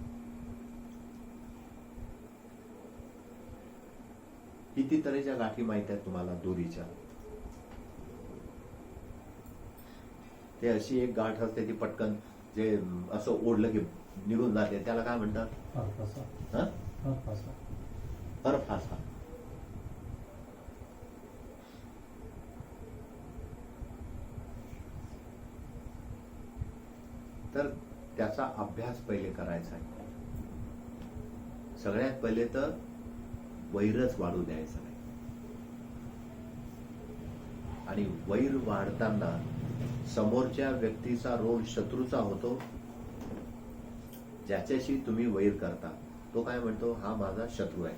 किती तऱ्हेच्या गाठी माहित आहेत तुम्हाला दोरीच्या? ते अशी एक गाठ असते ती पटकन जे असं ओढलं की निघून जाते, त्याला काय म्हणतात? फरफासा. हं? फरफासा. फरफासा. तर त्याचा अभ्यास पहिले करायचा आहे. सगळ्यात पहिले तर वैरच वाढू द्यायचं नाही. आणि वैर वाढताना समोरच्या व्यक्तीचा रोल शत्रूचा होतो. ज्याच्याशी तुम्ही वैर करता तो काय म्हणतो? हा माझा शत्रू आहे.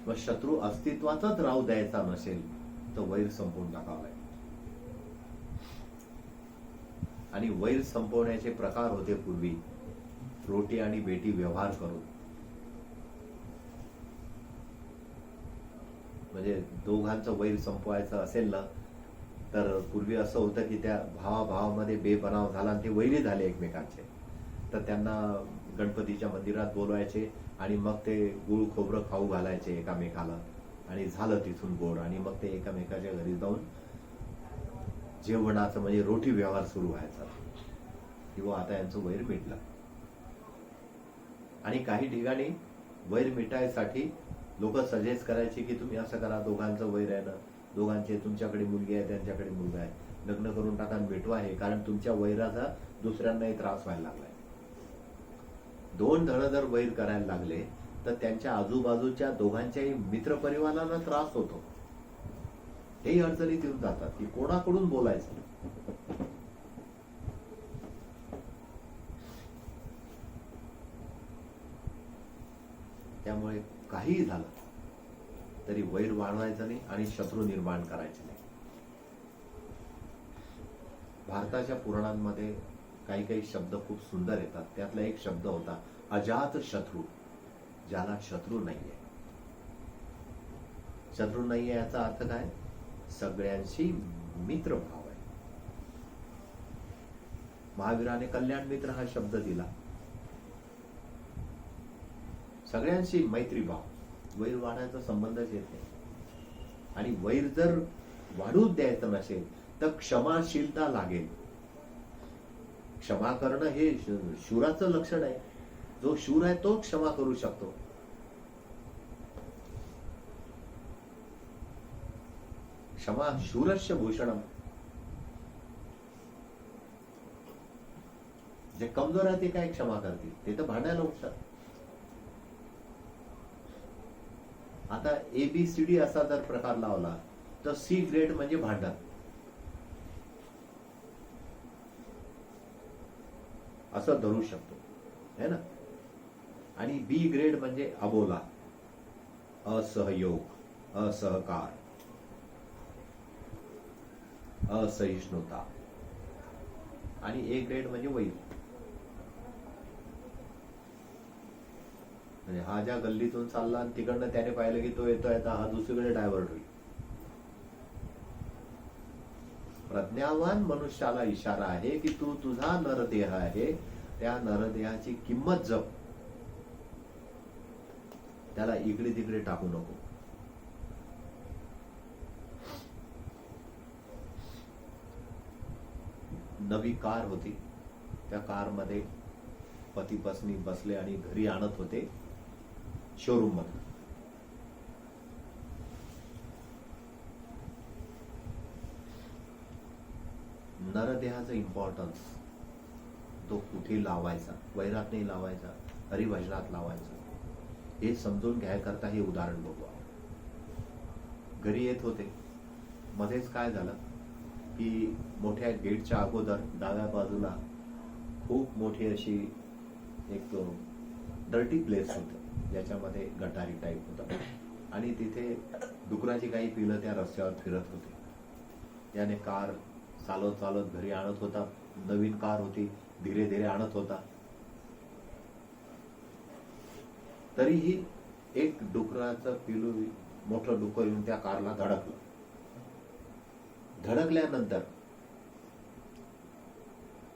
मग शत्रू अस्तित्वाचाच राहू द्यायचा नसेल तर वैर संपवून टाकावा आहे. आणि वैर संपवण्याचे प्रकार होते पूर्वी रोटी आणि बेटी व्यवहार करून. म्हणजे दोघांचं वैर संपवायचं असेल ना तर पूर्वी असं होतं की त्या भावाभावामध्ये बेबनाव झाला आणि ते वैरी झाले एकमेकांचे, तर त्यांना गणपतीच्या मंदिरात बोलवायचे आणि मग ते गुळ खोबरं खाऊ घालायचे एकामेकाला आणि झालं तिथून गोड. आणि मग ते एकामेकाच्या घरी जाऊन जेवणाचं म्हणजे रोटी व्यवहार सुरू व्हायचा किंवा आता यांचं वैर मिटलं. आणि काही ठिकाणी वैर मिटायसाठी लोक सजेस्ट करायचे की तुम्ही असं करा, दोघांचं वैर आहे ना, दोघांचे तुमच्याकडे मुलगी आहे त्यांच्याकडे मुलगा आहे, लग्न करून टाका आणि भेटवा हे, कारण तुमच्या वैराचा दुसऱ्यांनाही त्रास व्हायला लागलाय. दोन जण जर वैर करायला लागले तर त्यांच्या आजूबाजूच्या दोघांच्याही मित्रपरिवाराला त्रास होतो. हेही अडचणीत येऊन जातात की कोणाकडून बोलायचं. त्यामुळे काहीही झालं तरी वैर वाढवायचं नाही आणि शत्रू निर्माण करायचे नाही. भारताच्या पुराणांमध्ये काही काही शब्द खूप सुंदर येतात. त्यातला एक शब्द होता अजात शत्रू, ज्याला शत्रू नाहीये. शत्रू नाहीये याचा अर्थ काय? सगळ्यांशी मित्रभाव आहे. महावीराने कल्याण मित्र हा शब्द दिला. सगळ्यांशी मैत्रीभाव. वैर वाढायचा संबंधच येत नाही. आणि वैर जर वाढूच द्यायचं नसेल तर क्षमाशीलता लागेल. क्षमा करणं हे शूराचं लक्षण आहे. जो शूर आहे तो क्षमा करू शकतो. क्षमा शूरस्य भूषणम. जे कमजोर आहे ते काय क्षमा करतील? ते तर भांडायला उठतात. आता ABCD असा जर प्रकार लावला तर C ग्रेड म्हणजे भांडण. असं धरू शकतो है ना. आणि B ग्रेड म्हणजे अबोला, असहयोग, असहकार, असहिष्णुता. आणि A ग्रेड म्हणजे वैर. म्हणजे हा ज्या गल्लीतून चालला आणि तिकडनं त्याने पाहिलं की तो येतोय, आता हा दुसरीकडे डायव्हर्ट होईल. प्रज्ञावान मनुष्याला इशारा आहे की तू तुझा नरदेह आहे, त्या नरदेहाची किंमत जप. त्याला इकडे तिकडे टाकू नको. नवी कार होती, त्या कारमध्ये पती पत्नी बसले आणि घरी आणत होते शोरूम मध्ये. नरदेहाचं इम्पॉर्टन्स तो कुठे लावायचा, वैरात नाही लावायचा, हरिभजनात लावायचा, हे समजून घ्यायकरता हे उदाहरण बघू. घरी येत होते, मध्येच काय झालं की मोठ्या गेटच्या अगोदर डाव्या बाजूला खूप मोठी अशी एक डर्टी प्लेस होतं, ज्याच्यामध्ये गटारी टाईप होतं. आणि तिथे डुकराची काही पिलं त्या रस्त्यावर फिरत होते. त्याने कार चालवत चालवत घरी आणत होता. नवीन कार होती, धीरे धीरे आणत होता. तरीही एक डुकराचं पिलू, मोठं डुकर येऊन त्या कारला धडकलं. धडकल्यानंतर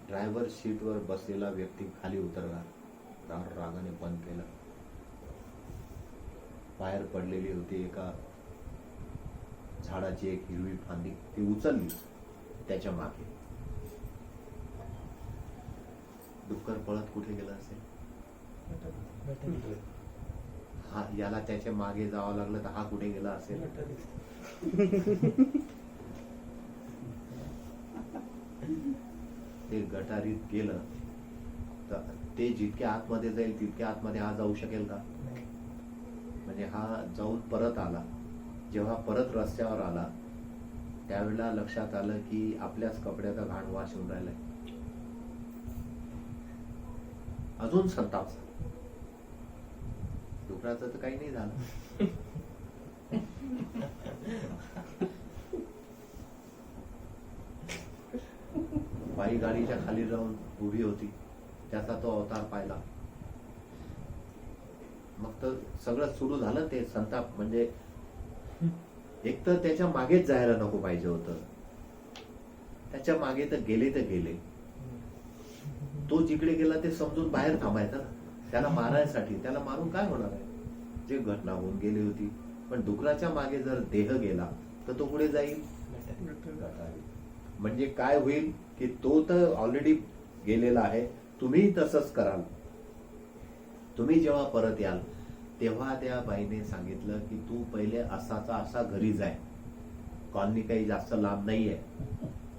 ड्रायव्हर सीटवर बसलेला व्यक्ती खाली उतरला, रागाने बंद केलं. बाहेर पडलेली होती एका झाडाची एक हिरवी फांदी, ती उचलली त्याच्या मागे. डुक्कर पळत कुठे गेला असेल? हा, याला त्याच्या मागे जावं लागलं तर हा कुठे गेला असेल? ते गटारीत गेलं तर ते जितक्या आतमध्ये जाईल तितक्या आतमध्ये हा जाऊ शकेल का? म्हणजे हा जाऊन परत आला. जेव्हा परत रस्त्यावर आला त्यावेळेला लक्षात आलं की आपल्याच कपड्याचा घाण वास येऊन राहिलाय. अजून संताप झाला. डुकराचं तर काही नाही झालं. बाई गाडीच्या खाली जाऊन उभी होती, त्याचा तो अवतार पाहिला. मग तर सगळं सुरू झालं ते संताप. म्हणजे एक तर त्याच्या मागेच जायला नको पाहिजे होतं, त्याच्या मागे तर गेले. तो जिकडे गेला ते समजून बाहेर थांबायचं ना, त्याला मारायसाठी. त्याला मारून काय होणार आहे? जे घटना होऊन गेली होती. पण डुकराच्या मागे जर देह गेला तर तो पुढे जाईल गटारीत. म्हणजे काय होईल की तो तर ऑलरेडी गेलेला आहे, तुम्ही तसंच कराल. तुम्ही जेव्हा परत याल तेव्हा त्या बाईने सांगितलं की तू पहिले असाचा असा घरी जाय, कॉलनी काही जास्त लांब नाहीये,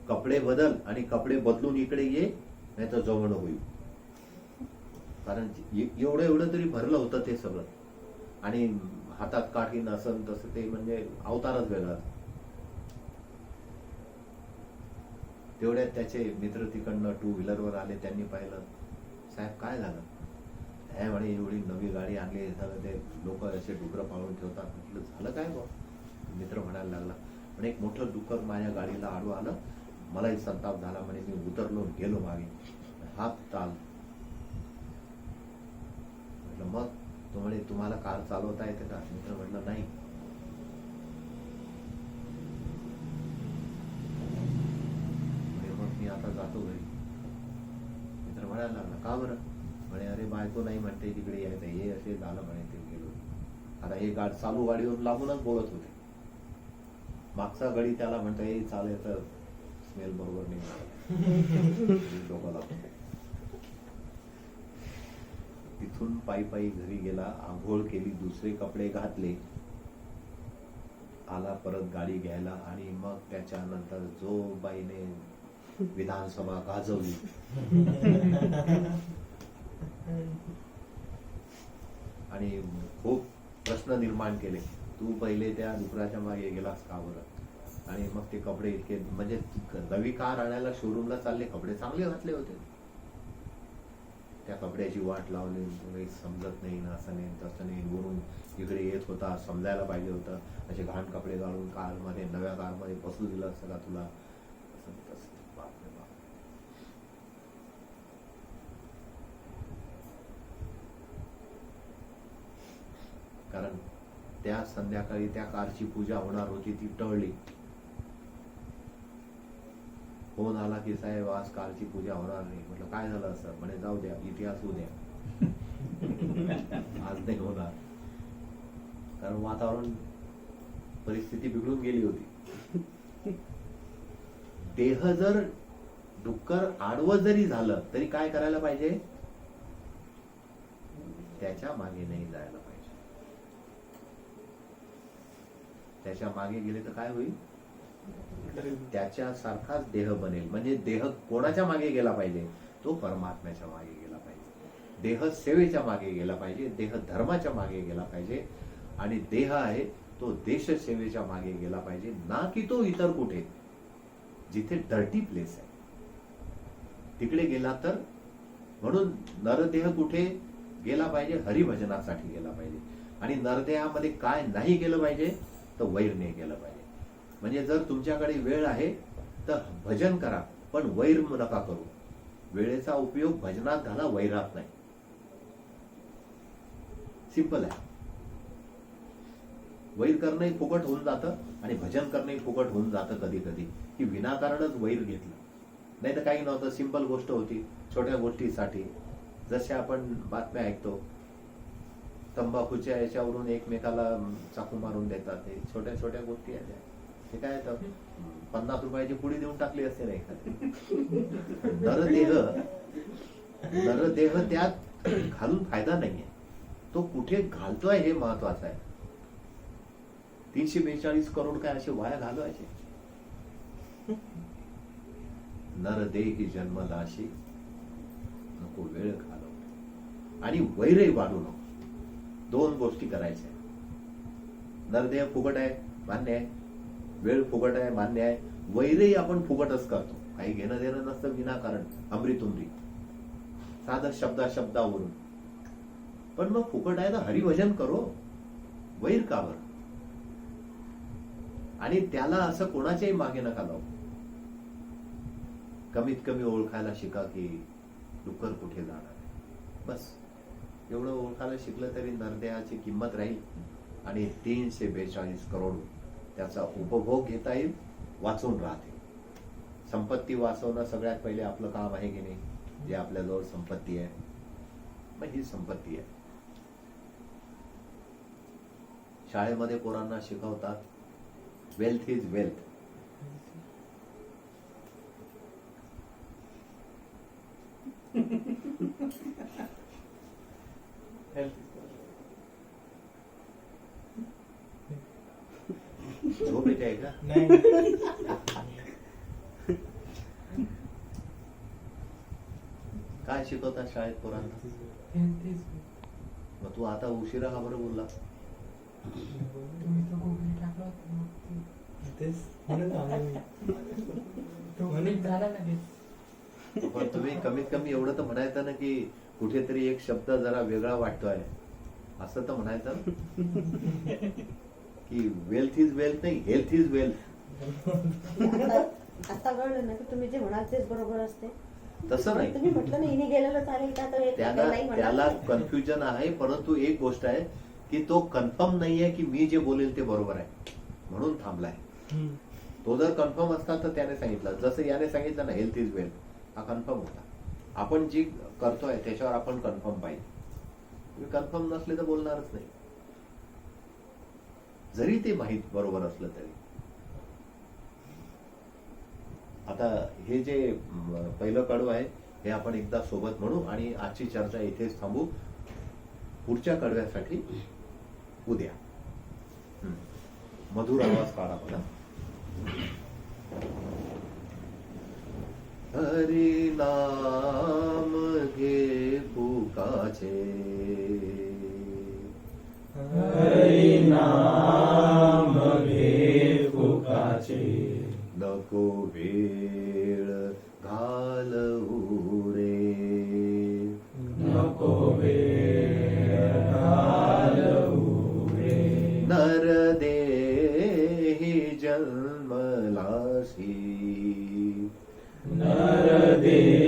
कपडे बदल आणि कपडे बदलून इकडे ये, नाही तर जवळ होईल. कारण एवढं तरी भरलं होतं ते सगळं. आणि हातात काठी नसन तसं ते म्हणजे अवतारच वेगळा. तेवढ्यात त्याचे मित्र तिकडनं 2 व्हीलरवर आले. त्यांनी पाहिलं, साहेब काय झालं? हे म्हणे एवढी नवी गाडी आणली, ते लोक असे डुकर पाळून ठेवतात. म्हटलं झालं काय बा? मित्र म्हणायला लागला, म्हणे एक मोठं डुकर माझ्या गाडीला आडू आलं, मलाही संताप झाला. म्हणे मी उतरलो, गेलो मागे, हात ताल. म्हटलं मग? तो म्हणे तुम्हाला कार चालवता येते का? मित्र म्हटलं नाही. मग मी आता जातो घरी. मित्र म्हणायला लागला, का बरं? म्हणे अरे बायको नाही म्हणते तिकडे यायचं, हे असे झालं म्हणे. ते गेलो. आता हे चालू गाडीवर लागूनच बोलत होते. मागचा गडी त्याला म्हणतो हे चालेल तर स्मेल बरोबर नाही. डोकं लागतो. तिथून पायी घरी गेला, आंघोळ केली, दुसरे कपडे घातले, आला परत गाडी घ्यायला. आणि मग त्याच्यानंतर जो बाईने विधानसभा गाजवली, आणि खूप प्रश्न निर्माण केले. तू पहिले त्या डुकराच्या मागे गेलास का बरं? आणि मग ते कपडे इतके, म्हणजे नवी कार आणायला शोरूमला चालले, कपडे चांगले घातले होते, त्या कपड्याची वाट लावली. काही समजत नाही ना, असं नाही तसं नाही. वरून इकडे येत होता, समजायला पाहिजे होतं. असे घाण कपडे घालून कारमध्ये, नव्या कारमध्ये बसू दिलं असतं का तुला? कारण त्या संध्याकाळी त्या कारची पूजा होणार होती, ती टळली. फोन आला की साहेब आज कारची पूजा होणार नाही. म्हटलं काय झालं असं? म्हणे जाऊ द्या, इतिहास उद्या. आज नाही होणार, कारण वातावरण, परिस्थिती बिघडून गेली होती. देह जर डुक्कर आडवं जरी झालं तरी काय करायला पाहिजे? त्याच्या मागे नाही जायला पाहिजे. त्याच्या मागे गेले तर काय होईल? त्याच्यासारखाच देह बनेल. म्हणजे देह कोणाच्या मागे गेला पाहिजे? तो परमात्म्याच्या मागे गेला पाहिजे. देह सेवेच्या मागे गेला पाहिजे, देह धर्माच्या मागे गेला पाहिजे. आणि देह आहे तो देश सेवेच्या मागे गेला पाहिजे, ना की तो इतर कुठे जिथे डर्टी प्लेस आहे तिकडे गेला तर. म्हणून नरदेह कुठे गेला पाहिजे? हरिभजनासाठी गेला पाहिजे. आणि नरदेहामध्ये काय नाही गेलं पाहिजे? तर वैर नाही गेलं पाहिजे. म्हणजे जर तुमच्याकडे वेळ आहे तर भजन करा, पण वैर नका करू. वेळेचा उपयोग भजनात घाला, वैरात नाही. सिंपल आहे. वैर करणंही फुकट होऊन जातं आणि भजन करणंही फुकट होऊन जातं कधी कधी, की विनाकारणच वैर घेतलं. नाही तर काही नव्हतं, सिंपल गोष्ट होती. छोट्या गोष्टीसाठी जसे आपण बातम्या ऐकतो तंबाखूच्या याच्यावरून एकमेकाला चाकू मारून देतात. हे छोट्या छोट्या गोष्टी आहेत. ते काय तर 50 रुपयाची पुडी देऊन टाकली असते ना एखादी. नरदेह त्यात घालून फायदा नाहीये. तो कुठे घालतोय हे महत्वाचं आहे. 342 करोड काय असे वाया घालवायचे. नरदेही जन्मदाशी नको वेळ घालव आणि वैरही वाढू नको. 2 गोष्टी करायच्या. नरदेह फुकट आहे मान्य आहे, वेळ फुकट आहे मान्य आहे, वैरही आपण फुकटच करतो. काही घेणं देणं नसतं विनाकारण अमृतुमरी साधं शब्दावरून. पण मग फुकट आहे तर हरिभजन करो, वैर का बरं? आणि त्याला असं कोणाच्याही मागे नका लावू. कमीत कमी ओळखायला शिका की डुक्कर कुठे जाणार आहे. बस एवढं ओळखायला शिकलं तरी नरदेहाची किंमत राहील आणि 342 करोड त्याचा उपभोग घेता येईल, वाचून राहते. संपत्ती वाचवणं सगळ्यात पहिले आपलं काम आहे की नाही. जे आपल्याजवळ संपत्ती आहे, मग ही संपत्ती आहे. शाळेमध्ये पोरांना शिकवतात वेल्थ इज वेल्थ. झोप येते आहे का? नाही काय शिकवतात शाळेत पोरांना? मग तू आता उशिरा का बरं बोलला? तुम्ही तो गुगल टाकला होता मग तेच म्हणून आम्ही तो click झाला लगेच. पण तुम्ही कमीत कमी एवढं तर म्हणायचं ना की कुठेतरी एक शब्द जरा वेगळा वाटतोय, असं तर म्हणायचं की वेल्थ इज वेल्थ नाही, हेल्थ इज वेल्थ. आता कळलं ना की तुम्ही जे म्हणाल तेच बरोबर असते. तसं नाही. तुम्ही म्हटलं ना हिने गेलेलं चालेल का, तर हे त्याला नाही म्हणणार. त्याला कन्फ्युजन आहे. परंतु एक गोष्ट आहे की तो कन्फर्म नाहीये की मी जे बोलेल ते बरोबर आहे म्हणून थांबलाय. तो जर कन्फर्म असता तर त्याने सांगितलं, जसं याने सांगितलं ना हेल्थ इज वेल्थ, हा कन्फर्म होता. आपण जी करतोय त्याच्यावर आपण कन्फर्म पाहिजे. कन्फर्म नसले तर बोलणारच नाही, जरी ते माहीत बरोबर असलं तरी. आता हे जे पहिलं कडवं आहे हे आपण एकदा सोबत म्हणू आणि आजची चर्चा इथेच थांबू. पुढच्या कडव्यासाठी उद्या. मधुर आवाज काढा मला. हरि नाम घे फुकाचे, हरि नाम घे फुकाचे, नको वेळ घालवू रे, नको वेळ घालवू रे. नरदेही जन्मलासी, नरदेही